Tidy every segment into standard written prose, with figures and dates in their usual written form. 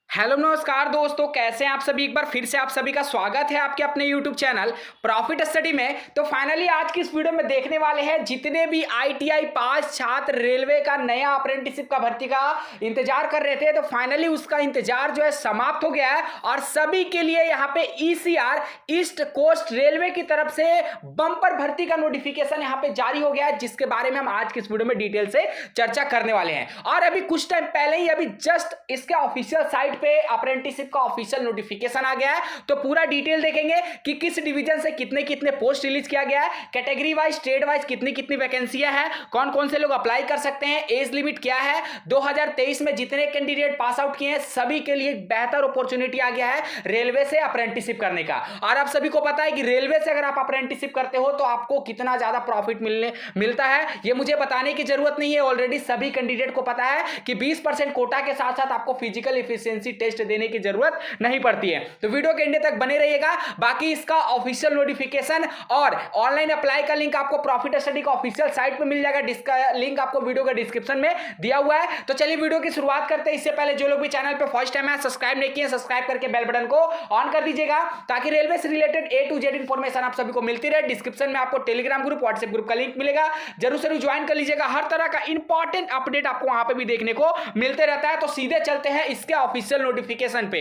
Hello नमस्कार दोस्तों, कैसे हैं आप सभी। एक बार फिर से आप सभी का स्वागत है आपके अपने YouTube चैनल प्रॉफिट स्टडी में। तो फाइनली आज की इस वीडियो में देखने वाले हैं जितने भी ITI पास छात्र रेलवे का नया अप्रेंटिसशिप का भर्ती का इंतजार कर रहे थे, तो फाइनली उसका इंतजार जो है समाप्त हो गया है और सभी के लिए यहाँ पे ECR ईस्ट कोस्ट रेलवे की तरफ से बम्पर भर्ती का नोटिफिकेशन यहाँ पे जारी हो गया है, जिसके बारे में हम आज की इस वीडियो में डिटेल से चर्चा करने वाले हैं। और अभी कुछ टाइम पहले ही अभी जस्ट इसके ऑफिशियल साइट पे अप्रेंटिसशिप का ऑफिशियल नोटिफिकेशन आ गया है, तो पूरा डिटेल देखेंगे कि किस डिवीजन से कितने कितने पोस्ट रिलीज किया गया है, कैटेगरी वाइज ट्रेड वाइज कितनी कितनी वैकेंसियां हैं, कौन कौन से लोग अप्लाई कर सकते हैं, एज लिमिट क्या है, 2023 में जितने कैंडिडेट पास आउट किए हैं सभी के लिए बेहतर अपॉर्चुनिटी आ गया है रेलवे से अप्रेंटिसशिप करने का। और आप सभी को पता है कि रेलवे से अगर आप अप्रेंटिसशिप करते हो तो आपको कितना ज्यादा प्रॉफिट मिलता है, ये मुझे बताने की जरूरत नहीं है, ऑलरेडी सभी कैंडिडेट को पता है कि 20% कोटा के साथ साथ आपको फिजिकल एफिशिएंसी टेस्ट देने की जरूरत नहीं पड़ती है। तो वीडियो के एंड तक बने रहिएगा। बाकी इसका ऑफिशियल नोटिफिकेशन और ऑनलाइन अप्लाई का लिंक आपको प्रॉफिट स्टडी का ऑफिशियल साइट पे मिल जाएगा, जिसका लिंक आपको वीडियो के डिस्क्रिप्शन में दिया हुआ है। तो चलिए वीडियो की शुरुआत करते हैं। इससे पहले जो लोग भी चैनल पे फर्स्ट टाइम है सब्सक्राइब नहीं किए, सब्सक्राइब करके बेल बटन को ऑन कर दीजिएगा ताकि रेलवे से related A to Z information आप सभी को मिलती रहे। डिस्क्रिप्शन में आपको टेलीग्राम ग्रुप, व्हाट्सएप ग्रुप का लिंक मिलेगा, जरूर से ज्वाइन कर लीजिएगा। हर तरह का इंपॉर्टेंट अपडेट आपको वहां पे भी देखने को मिलते रहता है। तो सीधे चलते हैं इसके ऑफिशियल नोटिफिकेशन पे।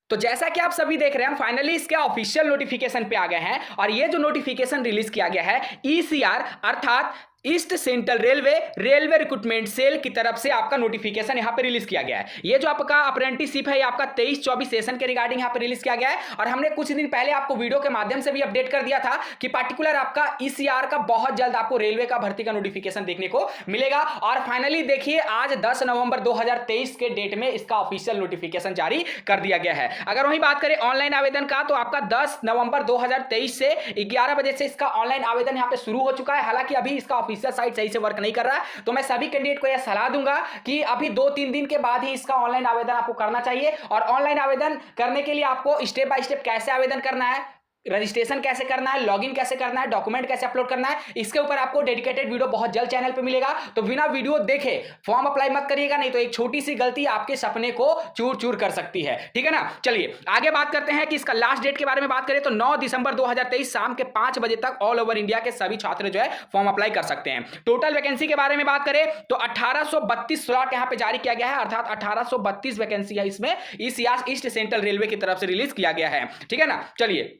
तो जैसा कि आप सभी देख रहे हैं, हम फाइनली इसके ऑफिशियल नोटिफिकेशन पे आ गए हैं और ये जो नोटिफिकेशन रिलीज किया गया है ECR अर्थात east central railway recruitment cell की तरफ से आपका नोटिफिकेशन यहां पे रिलीज किया गया है। ये जो आपका अप्रेंटिसशिप है ये आपका 23-24 सेशन के रिगार्डिंग यहां पे रिलीज किया गया है और हमने कुछ दिन पहले आपको वीडियो के माध्यम से भी अपडेट कर दिया था कि पार्टिकुलर आपका ECR का बहुत जल्द आपको रेलवे का भर्ती का नोटिफिकेशन देखने को मिलेगा। और फाइनली देखिए आज 10 नवंबर 2023 के डेट में इसका ऑफिशियल नोटिफिकेशन जारी कर दिया गया है। अगर वहीं बात करें ऑनलाइन आवेदन का, तो आपका 10 नवंबर 2023 से 11 बजे से इसका ऑनलाइन आवेदन यहां पे शुरू हो चुका है। हालांकि अभी इसका ऑफिशियल साइट सही से वर्क नहीं कर रहा है, तो मैं सभी कैंडिडेट को यह सलाह दूंगा कि अभी 2-3 दिन के बाद ही इसका ऑनलाइन आवेदन आपको करना चाहिए। और ऑनलाइन आवेदन करने के लिए आपको स्टेप बाय स्टेप कैसे आवेदन करना है, रजिस्ट्रेशन कैसे करना है, लॉगिन कैसे करना है, डॉक्यूमेंट कैसे अपलोड करना है, इसके ऊपर आपको डेडिकेटेड वीडियो बहुत जल्द चैनल पे मिलेगा। तो बिना वीडियो देखे फॉर्म अप्लाई मत करिएगा, नहीं तो एक छोटी सी गलती आपके सपने को चूर चूर कर सकती है। ठीक है ना। चलिए आगे बात करते हैं कि इसका लास्ट डेट के बारे में बात करें तो 9 दिसंबर 2023 शाम के 5 बजे तक ऑल ओवर इंडिया के सभी छात्र जो है फॉर्म अप्लाई कर सकते हैं। टोटल वैकेंसी के बारे में बात करें तो 1832 स्लॉट यहां पे जारी किया गया है, अर्थात 1832 वैकेंसी है इसमें ECR ईस्ट सेंट्रल रेलवे की तरफ से रिलीज किया गया है। ठीक है ना। चलिए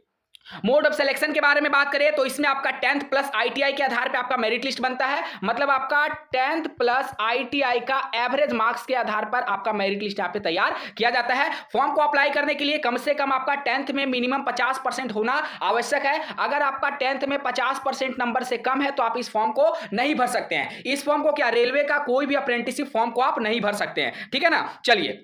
मोड ऑफ सिलेक्शन के बारे में बात करें तो इसमें आपका 10th प्लस ITI के आधार पे आपका मेरिट लिस्ट बनता है, मतलब आपका 10th प्लस ITI का एवरेज मार्क्स के आधार पर आपका मेरिट लिस्ट यहाँ पे तैयार किया जाता है। फॉर्म को अप्लाई करने के लिए कम से कम आपका 10th में मिनिमम 50% होना आवश्यक है। अगर आपका 10th में 50% नंबर से कम है तो आप इस फॉर्म को नहीं भर सकते हैं। इस फॉर्म को क्या, रेलवे का कोई भी अप्रेंटिसशिप फॉर्म को आप नहीं भर सकते हैं। ठीक है ना। चलिए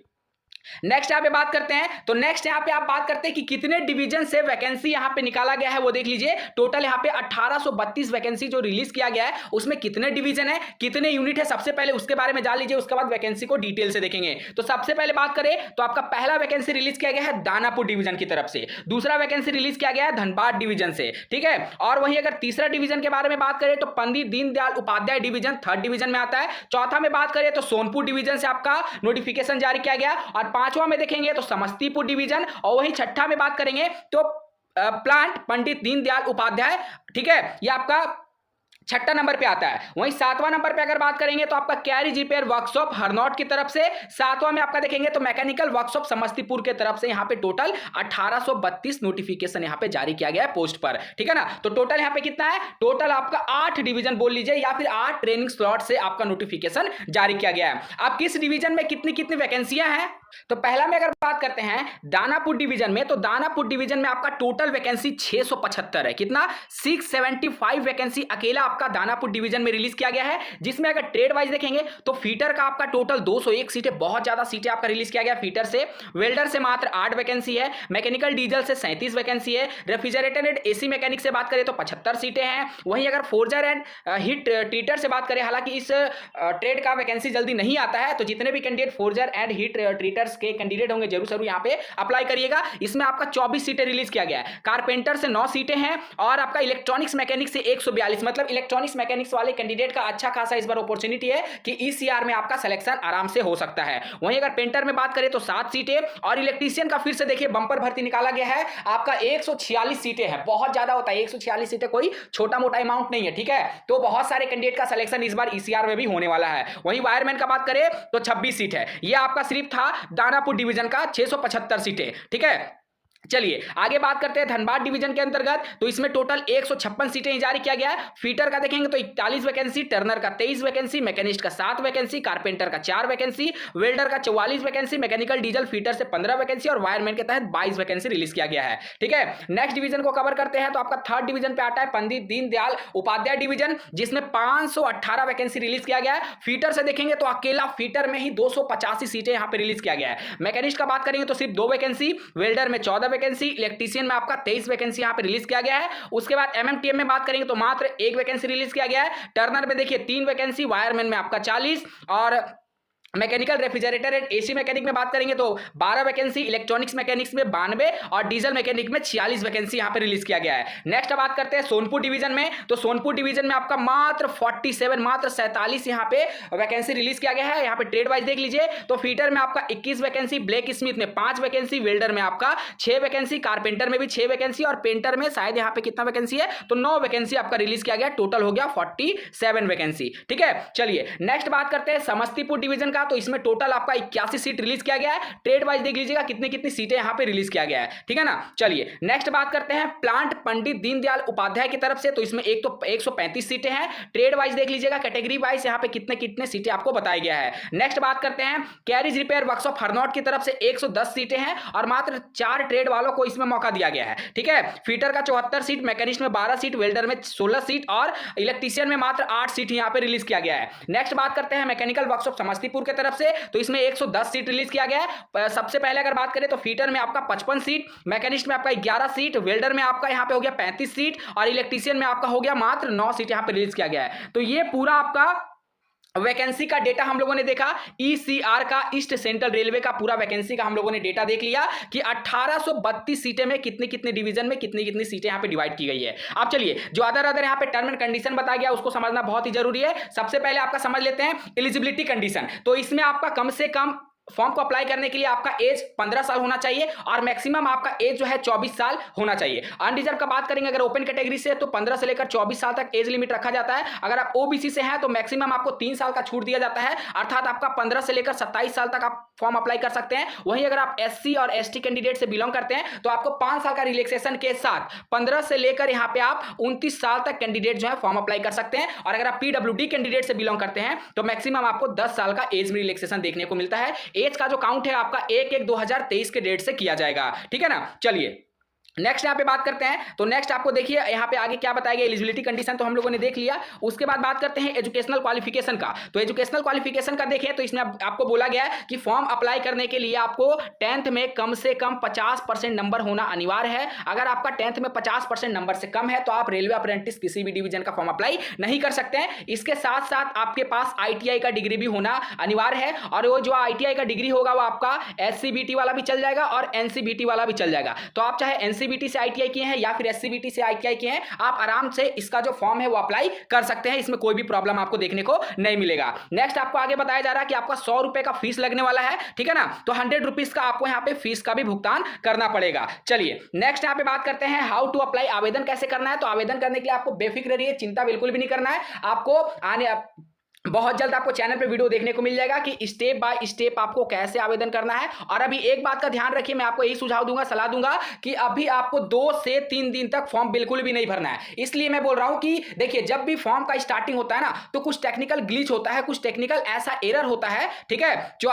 नेक्स्ट यहां पे बात करते हैं। तो नेक्स्ट यहां पे आप बात करते हैं कि कितने डिवीजन से वैकेंसी यहां पे निकाला गया है, वो देख लीजिए। टोटल यहां पे 1832 वैकेंसी जो रिलीज किया गया है उसमें कितने डिवीजन है, कितने यूनिट है, सबसे पहले उसके बारे में जान लीजिए, उसके बाद वैकेंसी को डिटेल से देखेंगे। तो सबसे पहले बात करें तो आपका पहला वैकेंसी रिलीज किया गया है दानापुर डिवीजन की तरफ से, दूसरा वैकेंसी रिलीज किया गया है धनबाद डिवीजन से। ठीक है। और वहीं अगर तीसरा डिवीजन के बारे में बात करें तो Pandit Deendayal Upadhyay division 3rd division में आता है। चौथा में बात करें तो सोनपुर डिवीजन से आपका नोटिफिकेशन जारी किया गया। और पांचवा में देखेंगे तो समस्तीपुर डिवीजन। और वहीं छठा में बात करेंगे तो प्लांट पंडित दीनदयाल उपाध्याय। ठीक है, ये आपका छठा नंबर पे आता है। वहीं 7वां नंबर पे अगर बात करेंगे तो आपका कैरिज रिपेयर वर्कशॉप हरनौट की तरफ से। 7वां में आपका देखेंगे तो मैकेनिकल वर्कशॉप समस्तीपुर के तरफ से। यहां पे टोटल 1832 नोटिफिकेशन यहां पे जारी किया गया है पोस्ट पर। ठीक है ना। तो टोटल यहां पे कितना है, टोटल आपका 8 डिवीजन बोल लीजिए या फिर 8 ट्रेनिंग स्लॉट से आपका नोटिफिकेशन जारी किया गया है। अब किस डिवीजन में कितनी कितनी वैकेंसियां हैं, तो पहला में अगर बात करते हैं दानापुर डिवीजन में, तो दानापुर डिवीजन में आपका टोटल वैकेंसी 675 है। कितना, 675 वैकेंसी अकेला आपका दानापुर डिवीजन में रिलीज किया गया है। जिसमें अगर ट्रेड वाइज देखेंगे तो फीटर का आपका टोटल 201 सीटें, बहुत ज्यादा सीटें आपका रिलीज किया गया फीटर से। वेल्डर से मात्र 8 वैकेंसी है। मैकेनिकल डीजल से 37 वैकेंसी है। रेफ्रिजरेटर एंड AC मैकेनिक से बात करें तो 75 सीटें हैं। वहीं अगर फोर्जर एंड हीट ट्रीटर से बात करें, हालांकि इस ट्रेड का वैकेंसी जल्दी नहीं आता है, तो जितने भी candidate Forger and heat treat her के कैंडिडेट होंगे जरूर जरूर यहां पे अप्लाई करिएगा। इसमें आपका 24 सीटें रिलीज किया गया है। कारपेंटर से 9 सीटें हैं और आपका इलेक्ट्रॉनिक्स मैकेनिक से 142, मतलब इलेक्ट्रॉनिक्स मैकेनिक्स वाले कैंडिडेट का अच्छा खासा इस बार अपॉर्चुनिटी है कि ईसीआर में आपका सिलेक्शन आराम से हो सकता है। वहीं अगर पेंटर में बात करें तो 7 सीटें, और इलेक्ट्रीशियन का फिर से देखिए बंपर भर्ती निकाला गया है आपका 146 सीटें हैं। बहुत ज्यादा होता है 146 सीटें, कोई छोटा मोटा अमाउंट नहीं है, ठीक है। तो बहुत सारे कैंडिडेट का सिलेक्शन इस बार ईसीआर में भी होने वाला है। वहीं वायरमैन का बात करें तो 26 सीट है, यह आपका सिर्फ था दानापुर डिवीजन का 675 सीटें, ठीक है। चलिए आगे बात करते हैं धनबाद डिवीजन के अंतर्गत, तो इसमें टोटल 156 सीटें जारी किया गया है। फीटर का देखेंगे तो 41 वैकेंसी, टर्नर का 23 वैकेंसी, मैकेनिस्ट का 7 वैकेंसी, कारपेंटर का 4 वैकेंसी, वेल्डर का 44 वैकेंसी, मैकेनिकल डीजल फीटर से 15 वैकेंसी और वायरमैन के तहत 22 वैकेंसी रिलीज किया गया है, ठीक है। नेक्स्ट डिवीजन को कवर करते हैं तो आपका थर्ड डिवीजन पे आता है पंडित दीनदयाल उपाध्याय डिवीजन, जिसमें 518 वैकेंसी रिलीज किया गया है। फीटर से देखेंगे तो अकेला फीटर में ही 285 सीटें यहां पे रिलीज किया गया है। मैकेनिस्ट का बात करेंगे तो सिर्फ 2 वैकेंसी, वेल्डर में 14 वैकेंसी, इलेक्ट्रीशियन में आपका 23 वैकेंसी यहां पे रिलीज किया गया है। उसके बाद एमएमटीएम में बात करेंगे तो मात्र 1 वैकेंसी रिलीज किया गया है। टर्नर में देखिए 3 वैकेंसी, वायरमैन में आपका 40 और mechanical refrigerator and AC mechanic में बात करेंगे तो 12 वैकेंसी, इलेक्ट्रॉनिक्स मैकेनिक्स में 92 और डीजल मैकेनिक में 46 वैकेंसी यहां पे रिलीज किया गया है। नेक्स्ट बात करते हैं सोनपुर डिवीजन में, तो सोनपुर डिवीजन में आपका मात्र 47 यहां पे वैकेंसी रिलीज किया गया है। यहां पे ट्रेड वाइज देख लीजिए तो फीटर में आपका 21 वैकेंसी, ब्लैक स्मिथ में 5 वैकेंसी, वेल्डर में आपका 6 वैकेंसी, कारपेंटर में भी 6 वैकेंसी और पेंटर में शायद यहां पे कितना वैकेंसी है तो 9 वैकेंसी आपका रिलीज किया गया। टोटल हो गया 47 वैकेंसी, ठीक है। चलिए नेक्स्ट बात करते हैं समस्तीपुर डिवीजन का, तो इसमें टोटल आपका 81 सीट रिलीज किया गया है। ट्रेड वाइज देख लीजिएगा कितनी कितनी सीटें यहां पे रिलीज किया गया है, ठीक है ना। चलिए नेक्स्ट बात करते हैं प्लांट पंडित दीनदयाल उपाध्याय की तरफ से, तो इसमें एक तो 135 सीटें हैं। ट्रेड वाइज देख लीजिएगा कैटेगरी वाइज यहां पे कितने कितने सीटें आपको बताया गया है। नेक्स्ट बात करते हैं कैरिज रिपेयर वर्कशॉप हरनौट की तरफ से 110 सीटें हैं और मात्र 4 ट्रेड वालों को इसमें मौका दिया गया है, ठीक है। फीटर का 74 सीट, मैकेनिस्ट में 12 सीट, वेल्डर में 16 सीट और इलेक्ट्रीशियन में मात्र 8 सीट यहां पे रिलीज किया गया है। नेक्स्ट बात करते हैं मैकेनिकल वर्कशॉप समस्तीपुर की तरफ से, तो इसमें 110 सीट रिलीज किया गया है। सबसे पहले अगर बात करें तो फीटर में आपका 55 सीट, मैकेनिस्ट में आपका 11 सीट, वेल्डर में आपका यहां पे हो गया 35 सीट और इलेक्ट्रीशियन में आपका हो गया मात्र 9 सीट यहां पे रिलीज किया गया है। तो ये पूरा आपका वैकेंसी का डेटा हम लोगों ने देखा। ईसीआर का ईस्ट सेंट्रल रेलवे का पूरा वैकेंसी का हम लोगों ने डेटा देख लिया कि 1832 सीटें में कितने कितने डिवीजन में कितनी कितनी सीटें यहां पे डिवाइड की गई है। अब चलिए जो अदर यहां पे टर्म एंड कंडीशन बताया गया उसको समझना बहुत ही जरूरी है। सबसे पहले आपका समझ लेते हैं एलिजिबिलिटी कंडीशन, तो इसमें आपका कम से कम फॉर्म को अप्लाई करने के लिए आपका एज 15 साल होना चाहिए और मैक्सिमम आपका एज जो है 24 साल होना चाहिए। अनरिजर्व का बात करेंगे अगर ओपन कैटेगरी से तो 15 से लेकर 24 साल तक एज लिमिट रखा जाता है। अगर आप ओबीसी से हैं तो मैक्सिमम आपको 3 साल का छूट दिया जाता है, अर्थात आपका 15 से लेकर 27 साल तक आप फॉर्म अप्लाई कर सकते हैं। वहीं अगर आप एससी और एसटी कैंडिडेट से बिलोंग करते हैं तो आपको 5 साल का रिलैक्सेशन के साथ 15 से लेकर यहां पे आप 29 साल तक कैंडिडेट जो है फॉर्म अप्लाई कर सकते हैं। और अगर आप पीडब्ल्यूडी कैंडिडेट से बिलोंग करते हैं तो मैक्सिमम आपको 10 साल का एज में रिलैक्सेशन देखने को मिलता है। एज का जो काउंट है आपका 1/1/2023 के डेट से किया जाएगा, ठीक है ना। चलिए नेक्स्ट यहां पे बात करते हैं, तो नेक्स्ट आपको देखिए यहां पे आगे क्या बताया गया। एलिजिबिलिटी कंडीशन तो हम लोगों ने देख लिया। उसके बाद बात करते हैं एजुकेशनल क्वालिफिकेशन का, तो एजुकेशनल क्वालिफिकेशन का देखिए तो इसमें आपको बोला गया है कि फॉर्म अप्लाई करने के लिए आपको 10th में कम से कम 50% नंबर होना अनिवार्य है। अगर आपका 10th में 50% नंबर से कम है तो आप रेलवे अप्रेंटिस किसी भी डिवीजन का फॉर्म अप्लाई नहीं कर सकते हैं। इसके साथ साथ आपके पास ITI का डिग्री भी होना अनिवार्य है और वो जो ITI का डिग्री होगा वो आपका SCBT वाला भी चल जाएगा और NCBT वाला भी चल जाएगा। तो आप चाहे NCBT से ITI किए हैं या फिर SCBT से ITI किए हैं, आप आराम से इसका जो फॉर्म है वो अप्लाई कर सकते हैं। इसमें कोई भी प्रॉब्लम आपको देखने को नहीं मिलेगा। नेक्स्ट आपको आगे बताया जा रहा है कि आपका 100 रुपए का फीस लगने वाला है, ठीक है ना। तो 100 रुपीज का आपको यहाँ पे फीस का भी भुगतान करना पड़ेगा। चलिए नेक्स्ट यहाँ पे बात करते हैं हाउ टू अप्लाई, आवेदन कैसे करना है। तो आवेदन करने के लिए आपको बेफिक्र रहिए, चिंता बिल्कुल भी नहीं करना है। आपको बहुत जल्द आपको चैनल पे वीडियो देखने को मिल जाएगा कि स्टेप बाय स्टेप आपको कैसे आवेदन करना है। और अभी एक बात का ध्यान रखिए, मैं आपको यही सुझाव दूंगा, सलाह दूंगा कि अभी आपको 2 से 3 दिन तक फॉर्म बिल्कुल भी नहीं भरना है। इसलिए मैं बोल रहा हूं कि देखिए जब भी फॉर्म का स्टार्टिंग होता है ना तो कुछ टेक्निकल ग्लिच होता है, कुछ टेक्निकल ऐसा एरर होता है, ठीक है, जो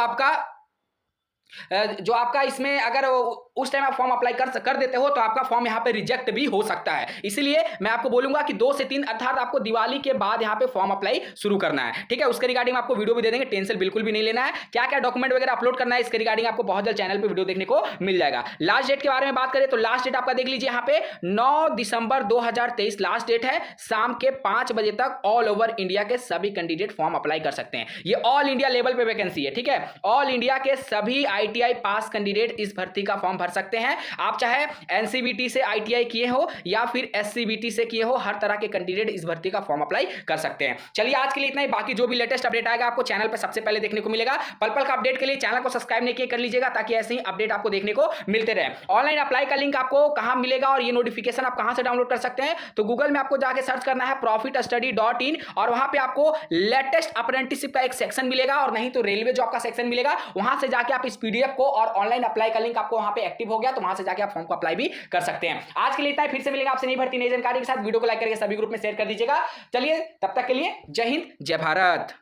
आपका इसमें अगर उस टाइम आप फॉर्म अप्लाई कर देते हो तो आपका फॉर्म यहाँ पे रिजेक्ट भी हो सकता है। इसलिए मैं आपको बोलूंगा कि 2 से 3 अर्थात आपको दिवाली के बाद यहाँ पे फॉर्म अप्लाई शुरू करना है, ठीक है। उसके रिगार्डिंग आपको वीडियो भी दे देंगे, टेंशन बिल्कुल भी नहीं लेना है। क्या क्या डॉक्यूमेंट वगैरह अपलोड करना है इसके रिगार्डिंग आपको बहुत जल्द चैनल पे वीडियो देखने को मिल जाएगा। लास्ट डेट के बारे में बात करें तो लास्ट डेट आपका देख लीजिए यहाँ पे 9 दिसंबर 2023 लास्ट डेट है। शाम के 5 बजे तक ऑल ओवर इंडिया के सभी कैंडिडेट फॉर्म अप्लाई कर सकते हैं। ये ऑल इंडिया लेवल पे वैकेंसी है, ठीक है। ऑल इंडिया के सभी ITI पास कैंडिडेट इस भर्ती का फॉर्म भर सकते हैं। आप चाहे NCVT से ITI किए हो या फिर SCVT से किए हो, हर तरह के कैंडिडेट इस भर्ती का फॉर्म अप्लाई कर सकते हैं। चलिए आज के लिए इतना ही, बाकी जो भी लेटेस्ट अपडेट आएगा आपको चैनल पर सबसे पहले देखने को मिलेगा। पल पल का अपडेट के लिए चैनल को सब्सक्राइब नहीं किए कर लीजिएगा, ताकि ऐसे ही अपडेट आपको देखने को मिलते रहे। ऑनलाइन अप्लाई का लिंक आपको कहां मिलेगा और ये नोटिफिकेशन आप कहां से डाउनलोड कर सकते हैं, तो गूगल में आपको जाके सर्च करना है profitstudy.in और वहां पे आपको लेटेस्ट अप्रेंटिसशिप का एक सेक्शन मिलेगा, और नहीं तो रेलवे जॉब का सेक्शन मिलेगा। वहां से जाके आप इस PDF को, और ऑनलाइन अप्लाई का लिंक आपको वहां पे एक्टिव हो गया तो वहां से जाके आप फॉर्म को अप्लाई भी कर सकते हैं। आज के लिए इतना ही, फिर से मिलेगा आपसे नई भर्ती नई जानकारी के साथ। वीडियो को लाइक करके सभी ग्रुप में शेयर कर दीजिएगा। चलिए तब तक के लिए जय हिंद जय भारत।